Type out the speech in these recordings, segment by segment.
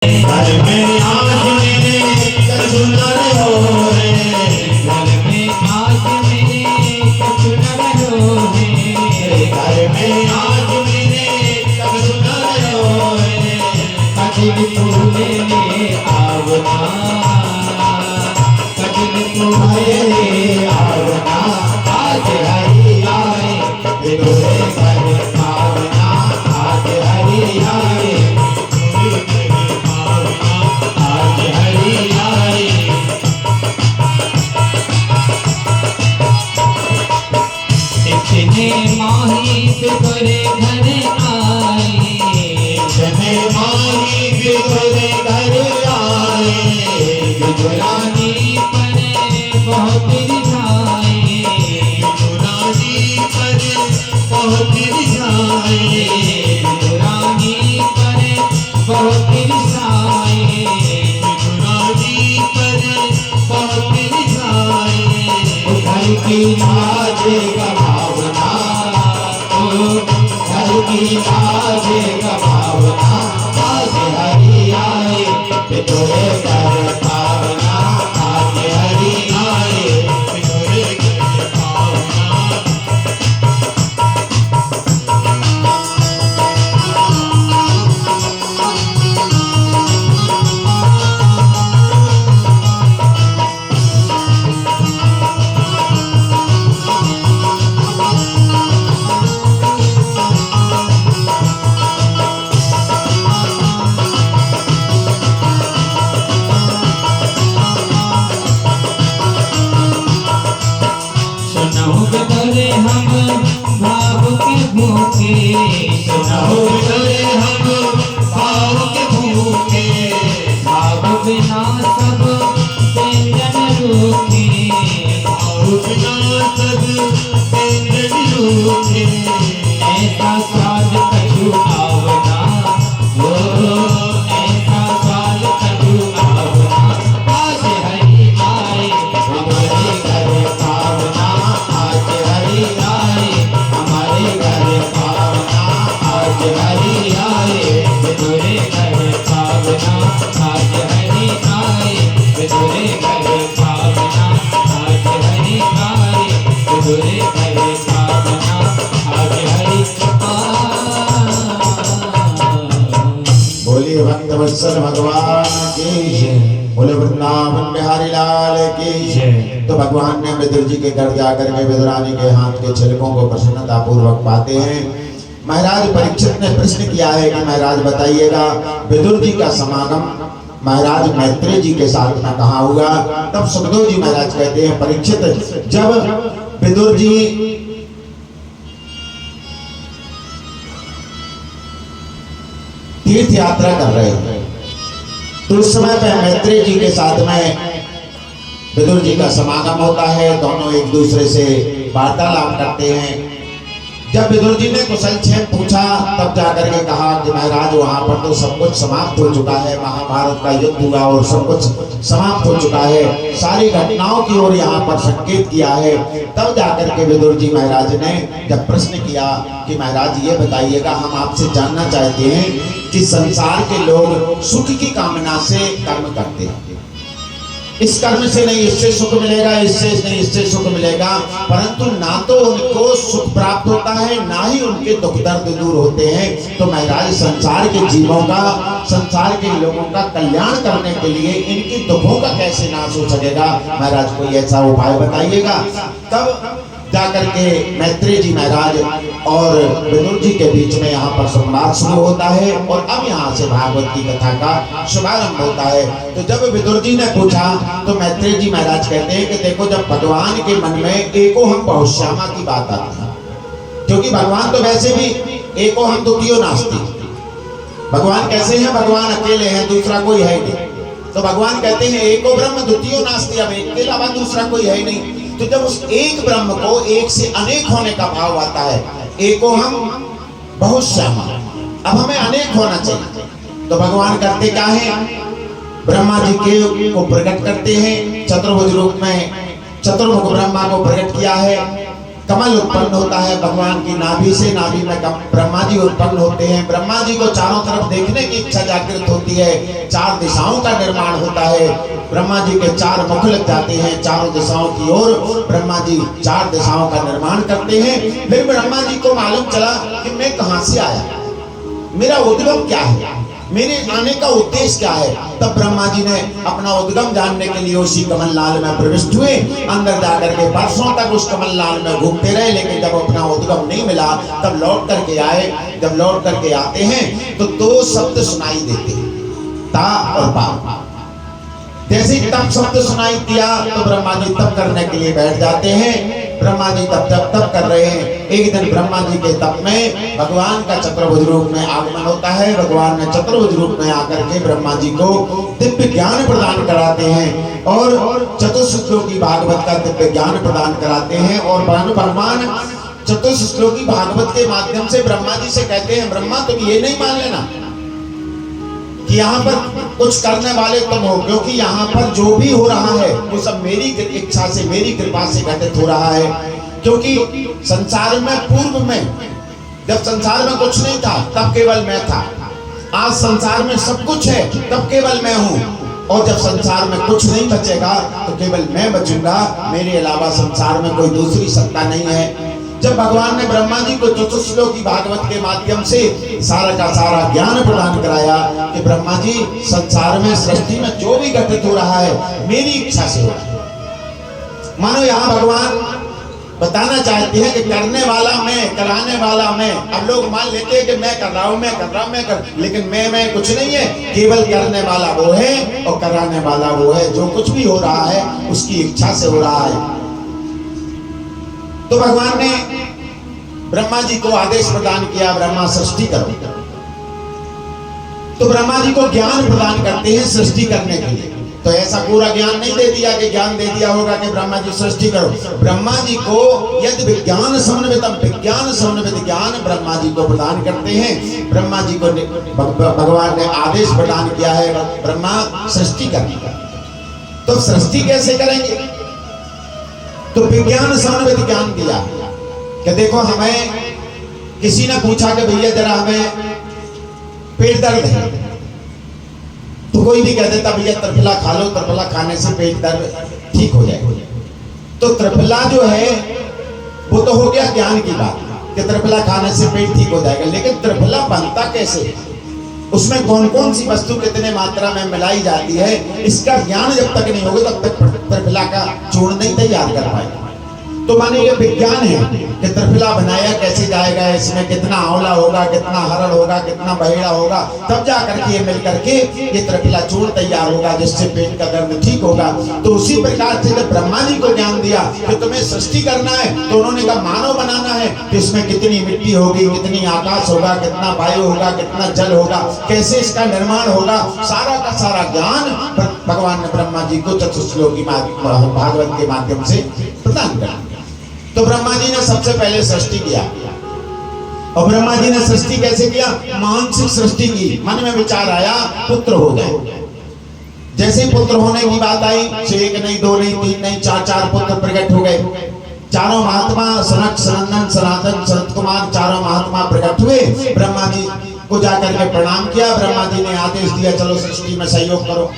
घर में आज मेरे कछु न रहो है, घर में आज मेरे कछु न रहो है, घर में आज मेरे कछु न रहो है। कठिन फूले ले आवना, कठिन फूले ले आवना, आज हरि आए बिदुरे घर पावना, आज हरि आए आज हरि आए। इतने माही बिदुरे घर आए, इतने माही बिदुरे घर आए, बिदुरानी पर बहुत रिझाए, बिदुरानी पर बहुत रिझाए, बिदुरानी पर बहुत रिझाए, बिदुरानी पर बहुत रिझाए। घर की लाज गवावना, ओ घर की लाज गवावना, आज हरि आए बिदुरे घर पावना, आज हरि आए बिदुरे घर पावना। सुनहु बिदुरे हम भाव के भूखे, सुनहु बिदुरे हम भाव के भूखे, भाव बिना सब व्यंजन रूखे, भाव बिना सब व्यंजन रूखे। ऐसा स्वाद कछु आवना, ओ ऐसा स्वाद कछु आवना, आज हरि आए हमारे घर पावना, आज हरि आए हमारे घर पावना, आज हरि आए बिदुरे घर पावना, आज हरि आए बिदुरे घर पावना, आज हरि आए बिदुरे घर पावना, आज हरि बोलिए भक्त वत्सल भगवान की, बोले वृंदावन बिहारी लाल की। तो भगवान ने विदुर जी के घर जाकर के विदुरानी के हाथ के छिलकों को प्रसन्नता पूर्वक पाते हैं। महाराज परीक्षित ने प्रश्न किया है कि महाराज बताइएगा विदुर जी का समागम महाराज मैत्रेय जी के साथ में कहाँ हुआ। तब सुखदेव जी महाराज कहते हैं परीक्षित, जब विदुर जी तीर्थ यात्रा कर रहे थे तो उस समय पे मैत्रेय जी के साथ में विदुर जी का समागम होता है। दोनों एक दूसरे से वार्तालाप करते हैं। जब विदुर जी ने कुशल क्षेम पूछा तब जाकर के कहा कि महाराज वहां पर तो सब कुछ समाप्त हो चुका है, महाभारत का युद्ध हुआ और सब कुछ समाप्त हो चुका है, सारी घटनाओं की ओर यहाँ पर संकेत किया है। तब जाकर के विदुर जी महाराज ने जब प्रश्न किया कि महाराज ये बताइएगा, हम आपसे जानना चाहते हैं कि संसार के लोग सुख की कामना से कर्म करते हैं, इस कर्म से नहीं इससे सुख मिलेगा, इससे नहीं इससे सुख मिलेगा, परंतु ना तो उनको सुख प्राप्त होता है ना ही उनके दुख दर्द दूर होते हैं। तो महाराज संसार के जीवों का, संसार के लोगों का कल्याण करने के लिए इनके दुखों का कैसे नाश हो सकेगा, महाराज कोई ऐसा उपाय बताइएगा। तब जाकर के मैत्रेय जी महाराज और विदुर जी के बीच में यहाँ पर संवाद शुरू होता है और अब यहाँ से भागवत की कथा का शुभारंभ होता है। तो जब विदुर जी ने पूछा तो मैत्रेय जी महाराज कहते हैं कि देखो, जब भगवान के मन में एको हम बहुश्यामा की बात आती है, क्योंकि भगवान तो वैसे भी एको हम द्वितीयो नास्ति, भगवान कैसे हैं, भगवान अकेले हैं, दूसरा कोई है नहीं। तो भगवान कहते हैं एको ब्रह्म द्वितीयो नास्ति, अब एक के अलावा दूसरा कोई है नहीं। तो जब उस एक ब्रह्म को एक से अनेक होने का भाव आता है, एको हम बहुश्यामा, अब हमें अनेक होना चाहिए। तो भगवान करते क्या है, ब्रह्मा जी के को प्रकट करते हैं चतुर्भुज रूप में, चतुर्मुख ब्रह्मा को प्रकट किया है कमल उत्पन्न होता है भगवान की नाभि से, नाभि में ब्रह्मा जी उत्पन्न होते हैं। ब्रह्मा जी को चारों तरफ देखने की इच्छा जागृत होती है, 4 दिशाओं का निर्माण होता है। ब्रह्मा जी के 4 मुख लग जाते हैं चारों दिशाओं की ओर। ब्रह्मा जी 4 दिशाओं का निर्माण करते हैं। फिर ब्रह्मा जी को मालूम चला कि मैं कहां से आया, मेरा उद्गम क्या है, मेरे आने का उद्देश्य क्या है। तब ब्रह्मा जी ने अपना उद्गम जानने के लिए उसी कमल लाल में प्रविष्ट हुए। अंदर जाकर के वर्षों तक उस कमल लाल में घूमते रहे, लेकिन जब अपना उद्गम नहीं मिला तब लौट करके आए। जब लौट करके आते हैं तो 2 शब्द सुनाई देते हैं, ता और पा। जैसे तप शब्द सुनाई दिया तो ब्रह्मा जी तप करने के लिए बैठ जाते हैं। ब्रह्मा जी तप कर रहे हैं। एक दिन ब्रह्मा जी के तप में भगवान का चतुर्भुज रूप में आगमन होता है। भगवान ने चतुर्भुज रूप में आकर के ब्रह्मा जी को दिव्य ज्ञान प्रदान कराते हैं और चतुश्लोकी भागवत का दिव्य ज्ञान प्रदान कराते हैं। और भगवान चतुश्लोकी भागवत के माध्यम से ब्रह्मा जी से कहते हैं, ब्रह्मा तुम ये नहीं मान लेना कि यहाँ पर कुछ करने वाले तुम हो, क्योंकि यहाँ पर जो भी हो रहा है वो सब मेरी इच्छा से, मेरी कृपा से घटित हो रहा है। क्योंकि संसार में पूर्व में जब संसार में कुछ नहीं था तब केवल मैं था। आज संसार में सब कुछ है तब केवल मैं हूँ, और जब संसार में कुछ नहीं बचेगा तो केवल मैं बचूंगा, मेरे अलावा संसार में कोई दूसरी सत्ता नहीं है। जब भगवान ने ब्रह्मा जी को चतुश्लोकी भागवत के माध्यम से सारा का सारा ज्ञान प्रदान कराया कि ब्रह्मा जी संसार में, सृष्टि में जो भी घटित हो रहा है मेरी इच्छा से हो रहा है। मानो यहाँ भगवान बताना चाहते हैं कि करने वाला मैं, कराने वाला मैं। अब लोग मान लेते हैं कि मैं कर रहा हूँ, मैं कर रहा हूँ, मैं कर, लेकिन मैं कुछ नहीं है। केवल करने वाला वो है और कराने वाला वो है। जो कुछ भी हो रहा है उसकी इच्छा से हो रहा है। तो भगवान ने ब्रह्मा जी को आदेश प्रदान किया, ब्रह्मा सृष्टि करो। तो ब्रह्मा जी को ज्ञान प्रदान करते हैं सृष्टि करने के लिए। तो ऐसा पूरा ज्ञान नहीं दे दिया कि ज्ञान दे दिया होगा कि ब्रह्मा जी सृष्टि करो। ब्रह्मा जी को यदि विज्ञान समन्वितम, विज्ञान समन्वित ज्ञान ब्रह्मा जी को प्रदान करते हैं। ब्रह्मा जी को भगवान ने आदेश प्रदान किया है ब्रह्मा सृष्टि करने का। तो सृष्टि कैसे करेंगे? तो विज्ञान समन्वित ज्ञान दिया कि देखो, हमें किसी ने पूछा कि भैया जरा हमें पेट दर्द है, तो कोई भी कह देता भैया त्रिफला खा लो, त्रिफला खाने से पेट दर्द ठीक हो जाएगा। तो त्रिफला जो है वो तो हो गया ज्ञान की बात कि त्रिफला खाने से पेट ठीक हो जाएगा, लेकिन त्रिफला बनता कैसे, उसमें कौन कौन सी वस्तु कितने मात्रा में मिलाई जाती है, इसका ज्ञान जब तक नहीं होगा तब तक त्रिफला का चूर्ण नहीं तैयार कर पाएगा। तो माने ये विज्ञान है कि त्रिफला बनाया कैसे जाएगा, इसमें कितना आंवला होगा, कितना हरड़ होगा, कितना बहेड़ा होगा, तब जा करके ये मिल करके ये त्रिफला चूर्ण तैयार होगा जिससे पेट का दर्द ठीक होगा। तो उसी प्रकार से जब ब्रह्मा जी को ज्ञान दिया कि तुम्हें सृष्टि करना है, तो उन्होंने कहा मानव बनाना है तो इसमें कितनी मिट्टी होगी, कितनी आकाश होगा, कितना वायु होगा, कितना जल होगा, कैसे इसका निर्माण होगा, सारा का सारा ज्ञान भगवान ने ब्रह्मा जी को चतुश्लोकी भागवत के माध्यम से प्रदान कर दिया। तो ब्रह्मा जी ने सबसे पहले सृष्टि किया। और ब्रह्मा जी ने सृष्टि कैसे किया? मानसिक सृष्टि की। मन में विचार आया पुत्र हो जाए। जैसे ही पुत्र होने की बात आई, 1 नहीं, 2 नहीं, 3 नहीं, 4 पुत्र प्रकट हो गए। चारों महात्मा सनक, सनंदन, सनातन, सनत कुमार, चारों महात्मा प्रकट हुए। ब्रह्मा जी को जाकर के प्रणाम किया। ब्रह्मा जी ने आदेश दिया चलो सृष्टि में सहयोग करो।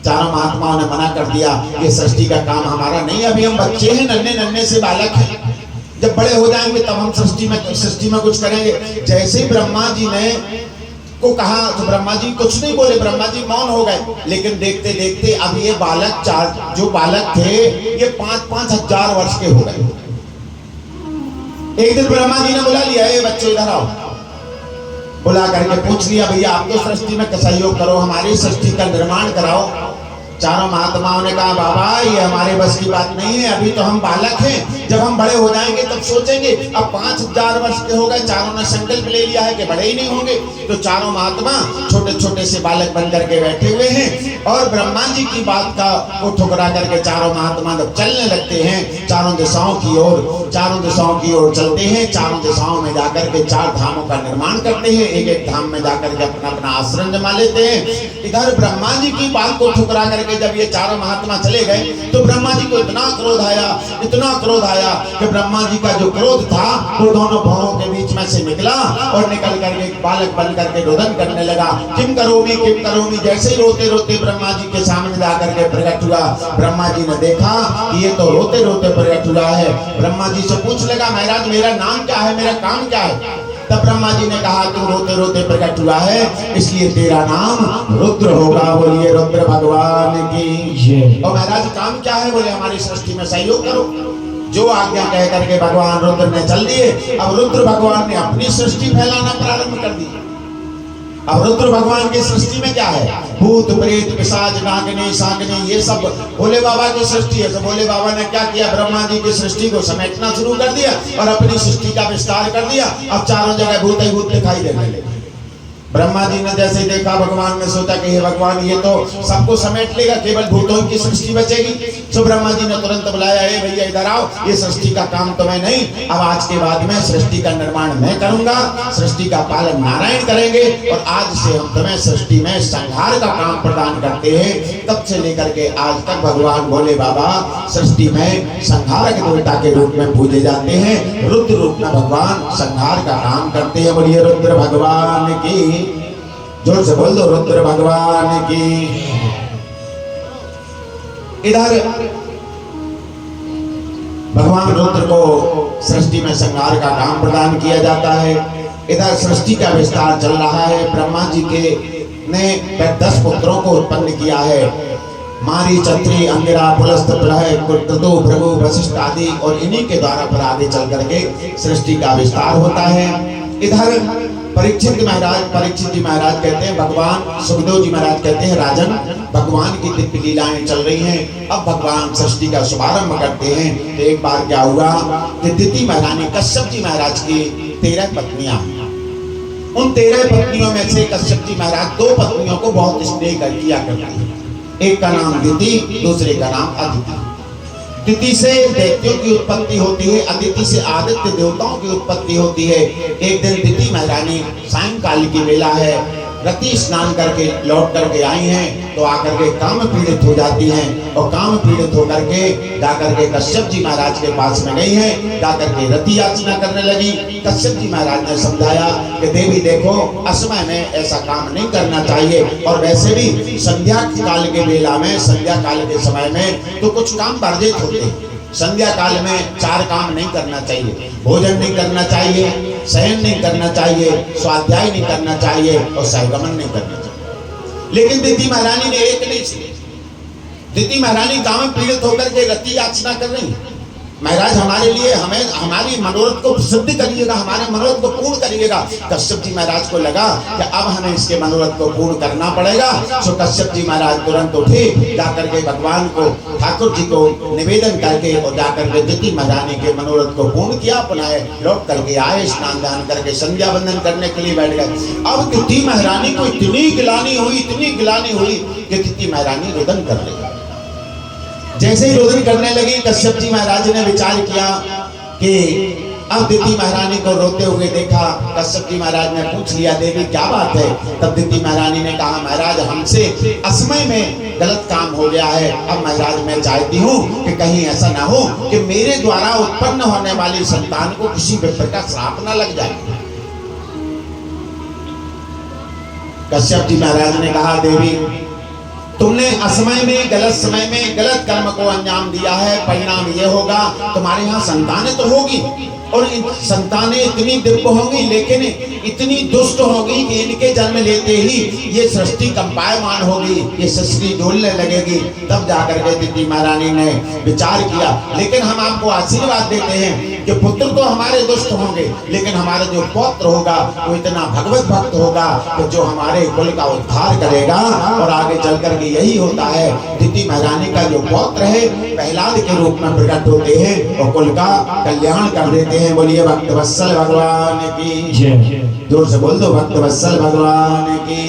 चारों महात्माओं ने मना कर दिया, ये सृष्टि का काम हमारा नहीं, अभी हम बच्चे हैं, नन्हे नन्हे से बालक हैं, जब बड़े हो जाएंगे तब हम सृष्टि में कुछ करेंगे। जैसे ही ब्रह्मा जी ने को कहा तो ब्रह्मा जी कुछ नहीं बोले, ब्रह्मा जी मौन हो गए। लेकिन देखते देखते अब ये बालक, जो बालक थे ये 5-5 हजार वर्ष के हो गए। एक दिन ब्रह्मा जी ने बुला लिया, ये बच्चों इधर आओ। बुला करके पूछ लिया भैया आप तो सृष्टि में सहयोग करो, हमारी सृष्टि का निर्माण कराओ। चारों महात्माओं ने कहा बाबा ये हमारे बस की बात नहीं है, अभी तो हम बालक हैं, जब हम बड़े हो जाएंगे तब सोचेंगे। अब 5000 वर्ष के हो गए, चारों ने संकल्प ले लिया है कि बड़े ही नहीं होंगे। तो चारों महात्मा छोटे छोटे से बालक बन करके बैठे हुए हैं और ब्रह्मा जी की बात का को ठुकरा करके चारों महात्मा जब चलने लगते हैं चारों दिशाओं की ओर चलते हैं। चारों दिशाओं में जाकर के 4 धामों का निर्माण करते हैं। एक एक धाम में जाकर के अपना अपना आश्रम जमा लेते हैं। इधर ब्रह्मा जी की बात को ठुकरा करके करके जब ये चारों महात्मा चले गए तो ब्रह्मा जी को इतना क्रोध आया कि ब्रह्मा जी का जो क्रोध था वो दोनों भवों के बीच में से निकला और निकल करके एक बालक बन करके रोदन करने लगा। किम करोमी, जैसे ही रोते रोते ब्रह्मा जी के सामने जाकर के प्रकट हुआ। ब्रह्मा जी ने देखा कि ये तो रोते रोते प्रकट हुआ है। ब्रह्मा जी से पूछ लगा, महाराज मेरा नाम क्या है, मेरा काम क्या है? तब ब्रह्मा जी ने कहा, तू रोते रोते प्रकट हुआ है इसलिए तेरा नाम रुद्र होगा। बोलिए रुद्र भगवान की। और महाराज काम क्या है? बोले हमारी सृष्टि में सहयोग करो। जो आज्ञा कह करके भगवान रुद्र ने चल दिए। अब रुद्र भगवान ने अपनी सृष्टि फैलाना प्रारंभ कर दी। अब रुद्र भगवान की सृष्टि में क्या है? भूत प्रेत पिशाच नागनी सागनी ये सब भोले बाबा की सृष्टि है। तो भोले बाबा ने क्या किया? ब्रह्मा जी की सृष्टि को समेटना शुरू कर दिया और अपनी सृष्टि का विस्तार कर दिया। अब चारों जगह भूत ही भूत दिखाई देने लगे। ब्रह्मा जी ने जैसे देखा, भगवान ने सोचा कि हे भगवान ये तो सबको समेट लेगा, केवल भूतों की सृष्टि बचेगी। तो ब्रह्मा जी ने तुरंत बुलाया, हे भैया इधर आओ, ये सृष्टि का काम तो मैं नहीं, अब आज के बाद में सृष्टि का निर्माण मैं करूंगा, सृष्टि का पालन नारायण करेंगे और आज से हम तुम्हें सृष्टि में संहार का काम प्रदान करते हैं। तब से लेकर के आज तक भगवान भोले बाबा सृष्टि में संहारक देवता के रूप में पूजे जाते हैं। रुद्र रूप में भगवान संहार का काम करते हैं। बोलिए रुद्र भगवान की। जोर से बोल दो, रुद्र भगवान की। इधर भगवान रुद्र को सृष्टि में संहार का काम प्रदान किया जाता है। इधर सृष्टि का विस्तार चल रहा है। ब्रह्मा जी के ने 10 पुत्रों को उत्पन्न किया है। मारी, चत्री, अंगिरा, पुलस्त, प्रलय, क्रतु, भृगु, वशिष्ठ आदि, और इन्हीं के द्वारा पर आगे चल करके सृष्टि का विस्तार होता है। इधर परीक्षित जी महाराज कहते हैं, भगवान सुखदेव जी महाराज कहते हैं, राजन भगवान की दिव्य लीलाएं चल रही हैं। अब भगवान सृष्टि का शुभारंभ करते हैं। तो एक बार क्या हुआ कि दिति महारानी कश्यप जी महाराज की 13 पत्नियां, उन 13 पत्नियों में से कश्यप जी महाराज 2 पत्नियों को बहुत स्नेह किया करते हैं। एक का नाम दिति, दूसरे का नाम अदिति। दिति से दैत्यों की उत्पत्ति होती है, अदिति से आदित्य देवताओं की उत्पत्ति होती है। एक दिन दिति महारानी सायंकाल की वेला है, रति स्नान करके लौट करके आई हैं, तो आकर के काम पीड़ित हो जाती हैं और काम पीड़ित होकर के जाकर के कश्यप जी महाराज के पास में गई हैं, जाकर के रति याचना करने लगी। कश्यप जी महाराज ने समझाया कि देवी देखो, असमय में ऐसा काम नहीं करना चाहिए, और वैसे भी संध्या काल के वेला में, संध्या काल के समय में तो कुछ काम वर्जित होते हैं। संध्या काल में 4 काम नहीं करना चाहिए, भोजन नहीं करना चाहिए, शयन नहीं करना चाहिए, स्वाध्याय नहीं करना चाहिए और सहगमन नहीं करना चाहिए। लेकिन दिति महारानी ने एक नहीं सुनी। दिति महारानी गांव में पीड़ित होकर के रति याचना कर रही, महाराज हमारे लिए हमें हमारी मनोरथ को सिद्ध करिएगा, हमारे मनोरथ को पूर्ण करिएगा। कश्यप जी महाराज को लगा कि अब हमें इसके मनोरथ को पूर्ण करना पड़ेगा। सो कश्यप जी महाराज तुरंत उठे, जाकर के भगवान को, ठाकुर जी को निवेदन करके और जाकर के दिति महारानी के मनोरथ को पूर्ण किया। पुनः लौट करके आए, स्नान दान करके संध्या बंदन करने के लिए बैठ गए। अब दिति महारानी को इतनी गिलानी हुई कि दिति महारानी रुदन कर रही। जैसे ही रोदन करने लगी, कश्यप जी महाराज ने विचार किया कि अब दिति महारानी को रोते हुए देखा। कश्यप जी महाराज ने पूछ लिया, देवी क्या बात है? तब दिति महारानी ने कहा, महाराज हमसे असमय में गलत काम हो गया है। अब महाराज मैं चाहती हूँ कि कहीं ऐसा ना हो कि मेरे द्वारा उत्पन्न होने वाली संतान को किसी विप्र का श्राप न लग जाए। कश्यप जी महाराज ने कहा, देवी तुमने असमय में, गलत समय में गलत कर्म को अंजाम दिया है, परिणाम ये होगा तुम्हारे यहाँ संतानें तो होगी और संतानें इतनी दिव्य होंगी, लेकिन इतनी दुष्ट होगी कि इनके जन्म लेते ही ये सृष्टि कंपायमान होगी, ये सृष्टि डोलने लगेगी। तब जाकर के दिति महारानी ने विचार किया, लेकिन हम आपको आशीर्वाद देते हैं कि पुत्र तो हमारे दुष्ट होंगे, लेकिन हमारा जो पौत्र होगा वो इतना भगवत भक्त होगा कि जो हमारे कुल का उद्धार करेगा। और आगे चल करके यही होता है, दिति महारानी का जो पौत्र है प्रहलाद के रूप में प्रकट होते हैं और कुल का कल्याण कर देते हैं। बोलिए भक्त वत्सल भगवान की। जोर से बोल दो, भक्त वत्सल भगवान की।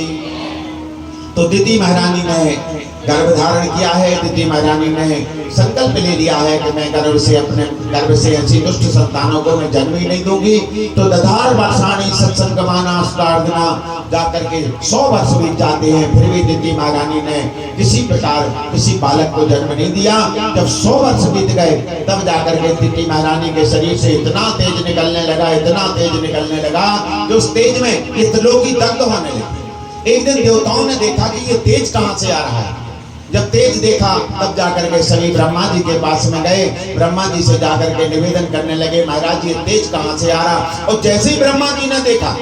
तो दिति महारानी ने गर्भ धारण किया है। दिति महारानी ने संकल्प ले लिया है कि मैं अपने गर्भ से ऐसी दुष्ट संतानों को मैं जन्म ही नहीं दूंगी। तो दधार वर्षाणी सत्संगमाना अष्टार्धना जाकर के 100 वर्ष बीत जाते हैं, फिर भी दिति महारानी ने किसी प्रकार किसी बालक को जन्म नहीं दिया। जब 100 वर्ष बीत गए तब जाकर के दिति महारानी के शरीर से इतना तेज निकलने लगा, इतना तेज निकलने लगा कि उस तेज में ये त्रिलोकी दग्ध होने लगी। एक दिन देवताओं ने देखा कि ये तेज कहां से आ रहा है। जब तेज देखा तब जाकर के सभी ब्रह्मा जी के पास में गए। ब्रह्मा जी से जाकर के निवेदन करने लगे, महाराज ये तेज कहां से आ रहा। और जैसे ही ब्रह्मा जी ने देखा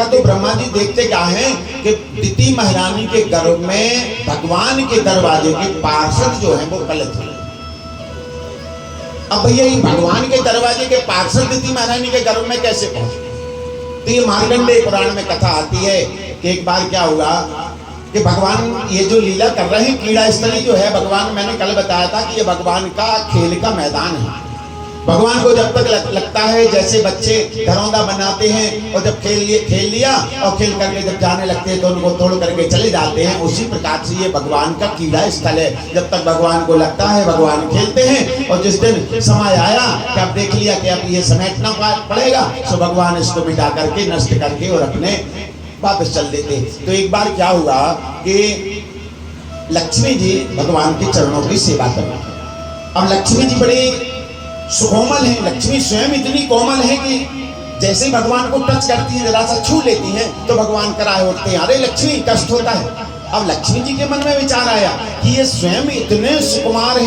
तो ब्रह्मा जी देखते क्या है कि दिति महारानी के गर्भ में भगवान के दरवाजे के पार्षद जो है वो गलत है। अब भैया ये भगवान के दरवाजे के पार्षद दिति महारानी के गर्भ में कैसे पहुंचे। तो ये मार्कंडेय पुराण में कथा आती है कि एक बार क्या हुआ कि भगवान ये जो लीला कर रहे हैं, क्रीड़ा स्थली जो है, भगवान मैंने कल बताया था कि ये भगवान का खेल का मैदान है। भगवान को जब तक लगता है जैसे बच्चे घरौंदा बनाते हैं और जब खेल लिया और खेल करके जब जाने लगते हैं तो उनको तोड़ करके चले जाते हैं, उसी प्रकार से ये भगवान का क्रीड़ा स्थल है। जब तक भगवान को लगता है भगवान खेलते हैं, और जिस दिन समय आया कि अब देख लिया कि अब ये समेटना पड़ेगा, तो भगवान इसको मिटा करके नष्ट करके और अपने वापस चल देते। तो एक बार क्या हुआ कि लक्ष्मी जी भगवान के चरणों की सेवा कर रही। अब लक्ष्मी जी बड़ी सुकोमल है, लक्ष्मी स्वयं इतनी कोमल है कि जैसे ही भगवान को टच करती है, जरा सा छू लेती हैं, तो भगवान कराए उठते हैं, अरे लक्ष्मी कष्ट होता है। अब लक्ष्मी जी के मन में विचार आया कि ये स्वयं इतने सुकुमार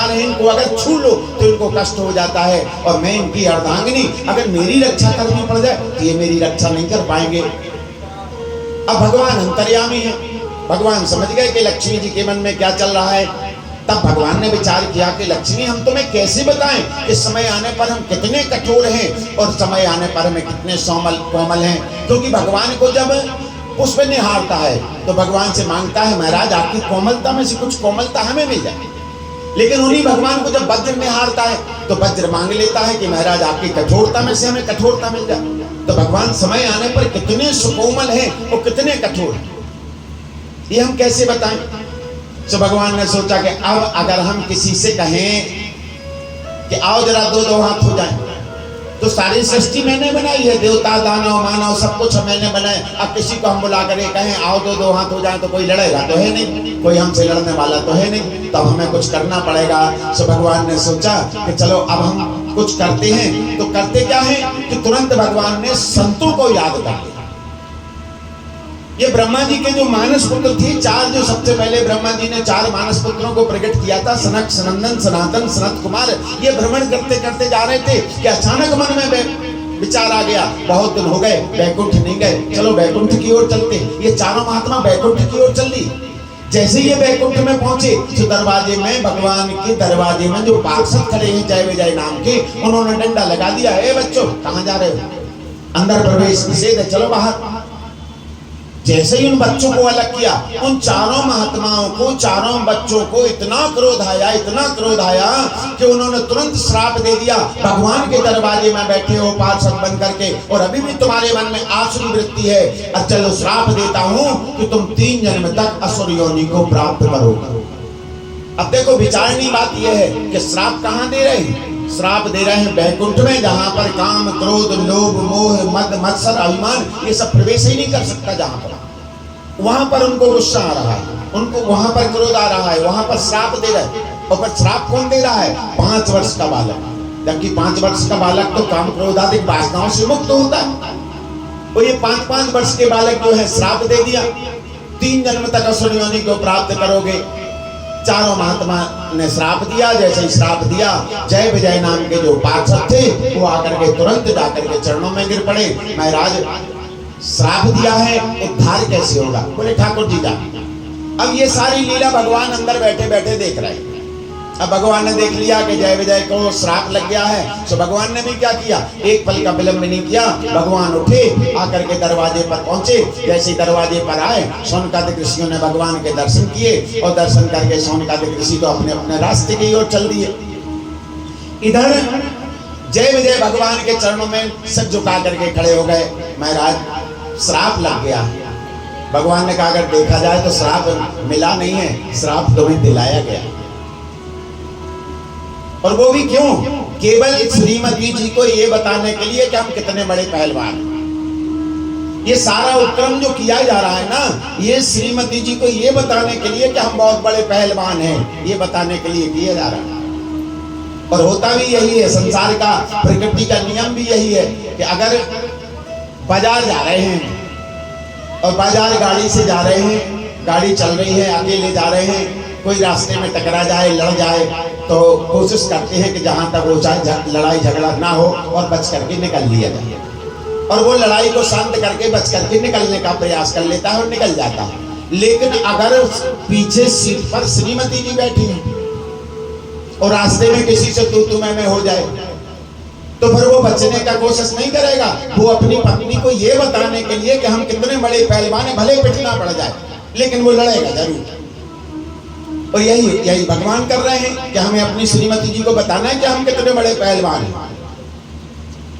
हैं, इनको अगर छू लो तो इनको कष्ट हो जाता है, और मैं इनकी अर्धांगिनी, अगर मेरी रक्षा करनी पड़ जाए तो ये मेरी रक्षा नहीं कर पाएंगे। अब भगवान अंतर्यामी है, भगवान समझ गए कि लक्ष्मी जी के मन में क्या चल रहा है। तब भगवान ने विचार किया कि लक्ष्मी हम तुम्हें कैसे बताएं कि समय आने पर हम कितने कठोर हैं और समय आने पर हमें कितने कोमल हैं। क्योंकि भगवान को जब पुष्प निहारता है तो भगवान से मांगता है, महाराज आपकी कोमलता में से कुछ कोमलता हमें मिल जाए। लेकिन उन्हीं भगवान को जब वज्र निहारता है तो वज्र मांग लेता है कि महाराज आपकी कठोरता में से हमें कठोरता मिल जाए। तो भगवान समय आने पर कितने सुकोमल हैं और कितने कठोर हैं, ये हम कैसे बताएं। तो भगवान ने सोचा कि अब अगर हम किसी से कहें कि आओ जरा दो हाथ हो जाएं, तो सारी सृष्टि मैंने बनाई है, देवता दानव मानव सब कुछ मैंने बनाए। अब किसी को हम बुला कर कहें आओ दो हाथ हो जाए, तो कोई लड़ेगा तो है नहीं, कोई हमसे लड़ने वाला तो है नहीं, तब हमें कुछ करना पड़ेगा। तो भगवान ने सोचा कि चलो अब हम कुछ करते हैं। तो करते क्या है कि तुरंत भगवान ने संतों को याद कर लिया। ये ब्रह्मा जी के जो मानस पुत्र थे, चार, जो सबसे पहले ब्रह्मा जी ने 4 मानस पुत्रों को प्रकट किया था, सनक, सनंदन, सनातन, सनत कुमार। ये भ्रमण करते करते जा रहे थे कि अचानक मन में विचार आ गया, बहुत दिन हो गए बैकुंठ नहीं गए, चलो बैकुंठ की ओर चलते। ये चारों महात्मा बैकुंठ की ओर चल दी। जैसे ये बैकुंठ में पहुंचे तो दरवाजे में, भगवान के दरवाजे में जो पार्षद खड़े हैं जय विजय नाम के, उन्होंने डंडा लगा दिया, ए बच्चों कहां जा रहे हो, अंदर प्रवेश निषेध है, चलो बाहर। जैसे ही उन बच्चों को अलग किया, उन चारों महात्माओं को, चारों बच्चों को इतना क्रोध आया कि उन्होंने तुरंत श्राप दे दिया, भगवान के दरवाजे में बैठे हो पार्षद बन करके, और अभी भी तुम्हारे मन में आसुरी वृत्ति है, अब चलो श्राप देता हूं कि तुम 3 जन्म तक असुर योनि को प्राप्त करोगे। अब देखो विचारनीय बात यह है कि श्राप कहां दे रहे हैं, श्राप दे रहे हैं बैकुंठ में, जहां पर काम, क्रोध, लोभ, मोह, मद, मत्सर, अभिमान ये सब प्रवेश ही नहीं कर सकता। जहां पर वहां पर उनको गुस्सा आ रहा है, उनको वहां पर क्रोध आ रहा है, वहां पर श्राप दे रहे हैं। और पर श्राप कौन दे रहा है, 5 वर्ष का बालक, जबकि 5 वर्ष का बालक तो काम, क्रोध आदि वासनाओं से मुक्त होता है। और ये 5 वर्ष के बालक जो है श्राप दे दिया, 3 जन्म तक असुर योनि को प्राप्त करोगे। चारों महात्मा ने श्राप दिया। जैसे ही श्राप दिया, जय विजय नाम के जो पार्षद थे वो आकर के तुरंत जाकर के चरणों में गिर पड़े, महाराज श्राप दिया है, उद्धार कैसे होगा। बोले ठाकुर जी जा। अब ये सारी लीला भगवान अंदर बैठे बैठे देख रहे हैं। अब भगवान ने देख लिया कि जय विजय को श्राप लग गया है, तो भगवान ने भी क्या किया, एक पल का विलंब नहीं किया, भगवान उठे, आकर के दरवाजे पर पहुंचे। जैसे दरवाजे पर आए, शौनकादिक ऋषियों ने भगवान के दर्शन किए, और दर्शन करके शौनकादिक ऋषि तो अपने अपने रास्ते की ओर चल दिए। इधर जय विजय भगवान के चरणों में सर झुका करके खड़े हो गए, महाराज श्राप लग गया। भगवान ने कहा अगर देखा जाए तो श्राप मिला नहीं है, श्राप तुम्हें दिलाया गया। और वो भी क्यों? केवल श्रीमती जी को ये बताने के लिए कि हम कितने बड़े पहलवान हैं। ये सारा उपक्रम जो किया जा रहा है ना, ये श्रीमती जी को ये बताने के लिए कि हम बहुत बड़े पहलवान हैं, ये बताने के लिए किया जा रहा है। और होता भी यही है, संसार का, प्रकृति का नियम भी यही है कि अगर बाजार जा रहे हैं और बाजार गाड़ी से जा रहे हैं, गाड़ी चल रही है, अकेले जा रहे हैं, कोई रास्ते में टकरा जाए, लड़ जाए, तो कोशिश करते हैं कि जहां तक वो चाहे लड़ाई झगड़ा ना हो और बच करके निकल लिया जाए। और वो लड़ाई को शांत करके बच करके निकलने का प्रयास कर लेता है और निकल जाता है। लेकिन अगर पीछे सीट पर श्रीमती जी बैठी है और रास्ते में किसी से तू मैं हो जाए, तो फिर वो बचने का कोशिश नहीं करेगा। वो अपनी पत्नी को ये बताने के लिए कि हम कितने बड़े पहलवान हैं, भले पिटना पड़ जाए, लेकिन वो लड़ेगा जरूर। और यही भगवान कर रहे हैं कि हमें अपनी श्रीमती जी को बताना है कि हम कितने बड़े पहलवान हैं।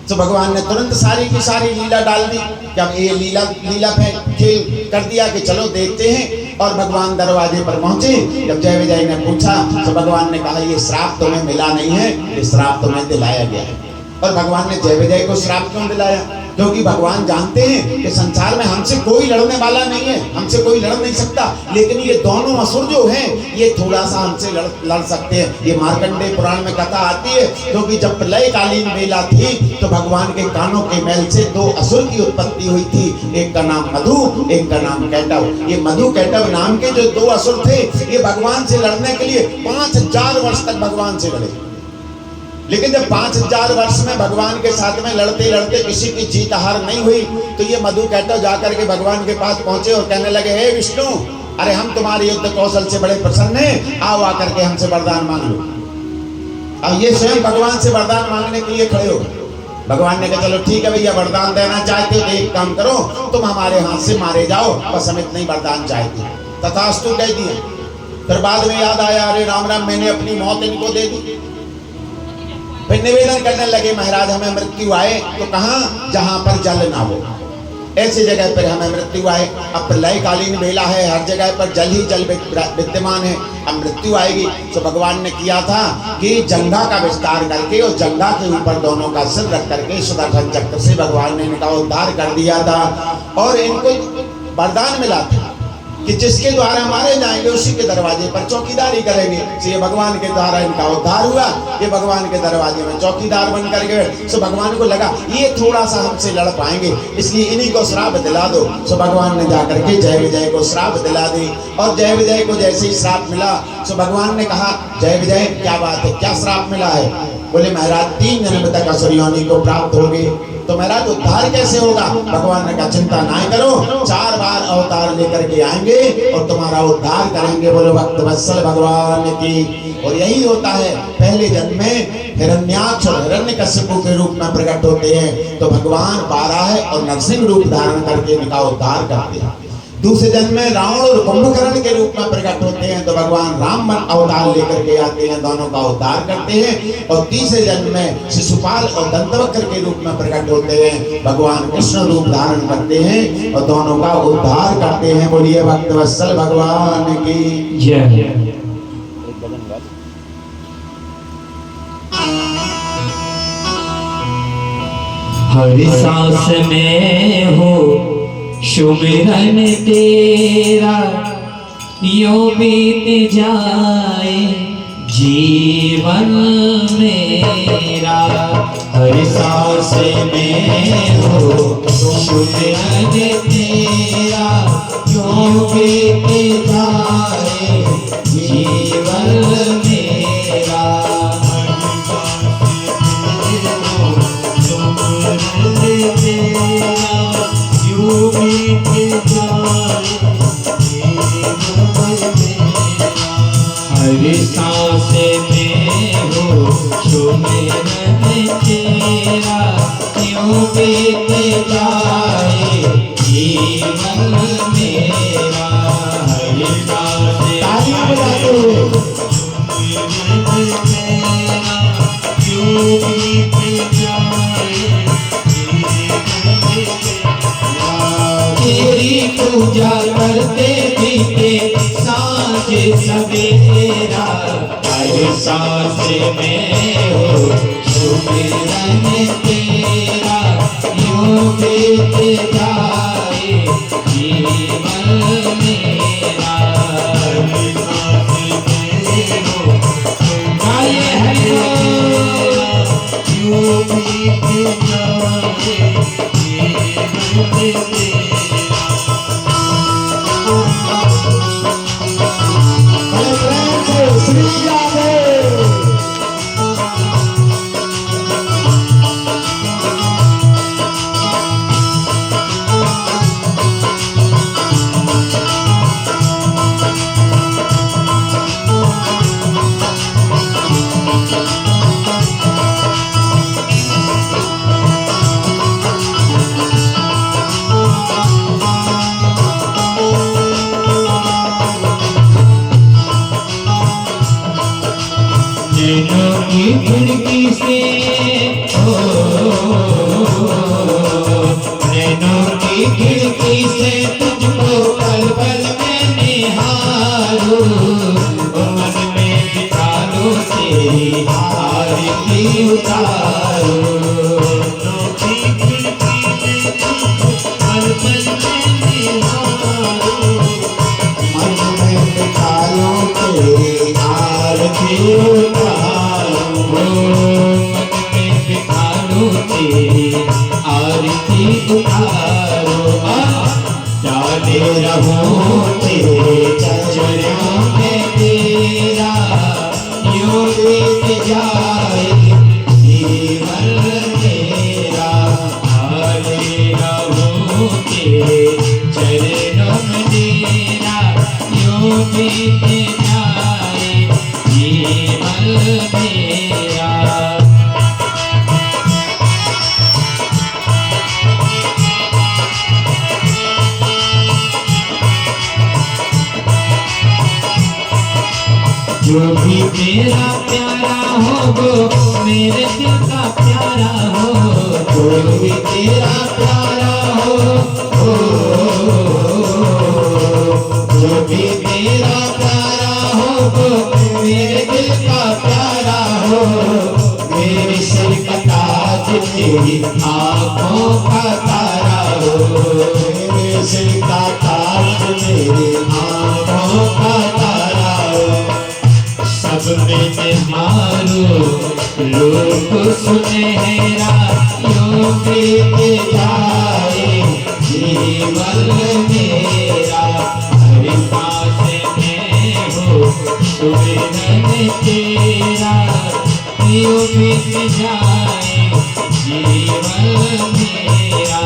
तो भगवान ने तुरंत सारी की सारी लीला डाल दी कि अब ये लीला खेल कर दिया कि चलो देखते हैं। और भगवान दरवाजे पर पहुंचे। जब जय विजय ने पूछा तो भगवान ने कहा ये श्राप तुम्हें मिला नहीं है, ये श्राप तुम्हें दिलाया गया है। और भगवान ने जय विजय को श्राप क्यों दिलाया? क्योंकि भगवान जानते हैं कि संसार में हमसे कोई लड़ने वाला नहीं है, हमसे कोई लड़ नहीं सकता। लेकिन ये दोनों असुर जो हैं, ये थोड़ा सा हमसे लड़ सकते हैं। ये मार्कंडेय पुराण में कथा आती है, क्योंकि जब प्रलयकालीन बेला थी तो भगवान के कानों के मैल से दो असुर की उत्पत्ति हुई थी। एक का नाम मधु, एक का नाम कैटव। ये मधु कैटव नाम के जो दो असुर थे, ये भगवान से लड़ने के लिए 5000 वर्ष तक भगवान से लड़े। लेकिन जब 5000 वर्ष में भगवान के साथ में लड़ते लड़ते किसी की जीत हार नहीं हुई, तो ये मधु कैटव जाकर के भगवान के पास पहुंचे और कहने लगे, हे विष्णु, अरे हम तुम्हारे युद्ध कौशल से बड़े प्रसन्न हैं, आओ आकर के हमसे वरदान मांग लो। अब ये स्वयं भगवान से वरदान मांगने के लिए खड़े हो। भगवान ने कहा चलो ठीक है भैया, वरदान देना चाहते हो तो एक काम करो, तुम हमारे हाथ से मारे जाओ, बस हम इतना ही वरदान चाहते हैं। तथास्तु कह दिया। फिर बाद में याद आया, अरे राम राम, मैंने अपनी मौत इनको दे दी। फिर निवेदन करने लगे, महाराज हमें मृत्यु आए तो कहाँ? जहां पर जल ना हो, ऐसी जगह पर हमें मृत्यु आए। अब प्रलयकालीन बेला है, हर जगह पर जल ही जल विद्यमान है, अब मृत्यु आएगी। तो भगवान ने किया था कि जंघा का विस्तार करके और जंघा के ऊपर दोनों का सिर रख करके सुदर्शन चक्र से भगवान ने इनका उद्धार कर दिया था। और इनको वरदान मिला था कि जिसके द्वारा मारे जाएंगे उसी के दरवाजे पर चौकीदारी करेंगे। तो ये भगवान के द्वारा इनका उद्धार हुआ, ये भगवान के दरवाजे में चौकीदार बन कर गए। तो भगवान को लगा ये थोड़ा सा हमसे लड़ पाएंगे, इसलिए इन्हीं को श्राप दिला दो। तो भगवान ने जाकर के जय विजय को श्राप दिला दी। और जय विजय को जैसे ही श्राप मिला, तो भगवान ने कहा, जय विजय क्या बात है, क्या श्राप मिला है? बोले महाराज 3 जन्म तक असुर योनि को प्राप्त होगी। तो महाराज उद्धार कैसे होगा? भगवान ने कहा चिंता ना करो, 4 बार अवतार लेकर के आएंगे और तुम्हारा उद्धार करेंगे। बोलो भक्त वत्सल भगवान की। और यही होता है, पहले जन्म में हिरण्याक्ष और हिरण्यकश्यप के रूप में प्रकट होते हैं, तो भगवान 12 और नरसिंह रूप धारण करके इनका उद्धार करते हैं। दूसरे जन्म में रावण और कुंभकर्ण के रूप में प्रकट होते हैं, तो भगवान राम अवतार लेकर के आते हैं, दोनों का उद्धार करते हैं। और तीसरे जन्म में शिशुपाल और दंतवक्र के रूप में प्रकट होते हैं, भगवान कृष्ण रूप धारण करते हैं और दोनों का उद्धार करते हैं। बोलिए भक्त वत्सल भगवान की जय। हर सांस में हो सुमिरन तेरा, यूं बीत जाए जीवन मेरा। हर सांस में हो सुमिरन तेरा, यूं बीत जाए जीवन मेरा। हर सांस में हो सुमिरन तेरा, यूं बीत जाए जीवन मेरा। हर सांस यूं बीत जाए तेरी पूजा करते बीते सांझ सवेरा, हर सांस में हो सुमिरन तेरा, यूं बीत जाए जीवन मेरा। गाइए बड़े प्रेम से श्री राधे। नैनों की खिड़की से ओ, नैनों की खिड़की से तुझको पल पल में निहारूं, मन में बिठा लूं तेरी आरती उतारूं। मन में बिठा लो तेरी आरती उतारूं। मन में बिठा लूं तेरी आरती उतारूं। डाले रहूं तेरे चरणों में तेरा, यूं बीत जाए जीवन मेरा। डाले रहूं तेरे चरणों में तेरा, यूं बीत जाए जीवन मेरा। जो भी मेरा प्यारा हो वो मेरे दिल का प्यारा हो, जो भी तेरा प्यारा हो, जो भी मेरा प्यारा हो वो मेरे दिल का प्यारा हो। मेरे सिर का ताज तेरी आँखों का तारा हो, मेरे सिर का ताज तेरी आँखों का तारा हो। सब में मारो लोग सुनहरा, यूं बीत जाए जीवन मेरा। हर सांस में हो सुमिरन तेरा, यूं बीत जाए जीवन मेरा।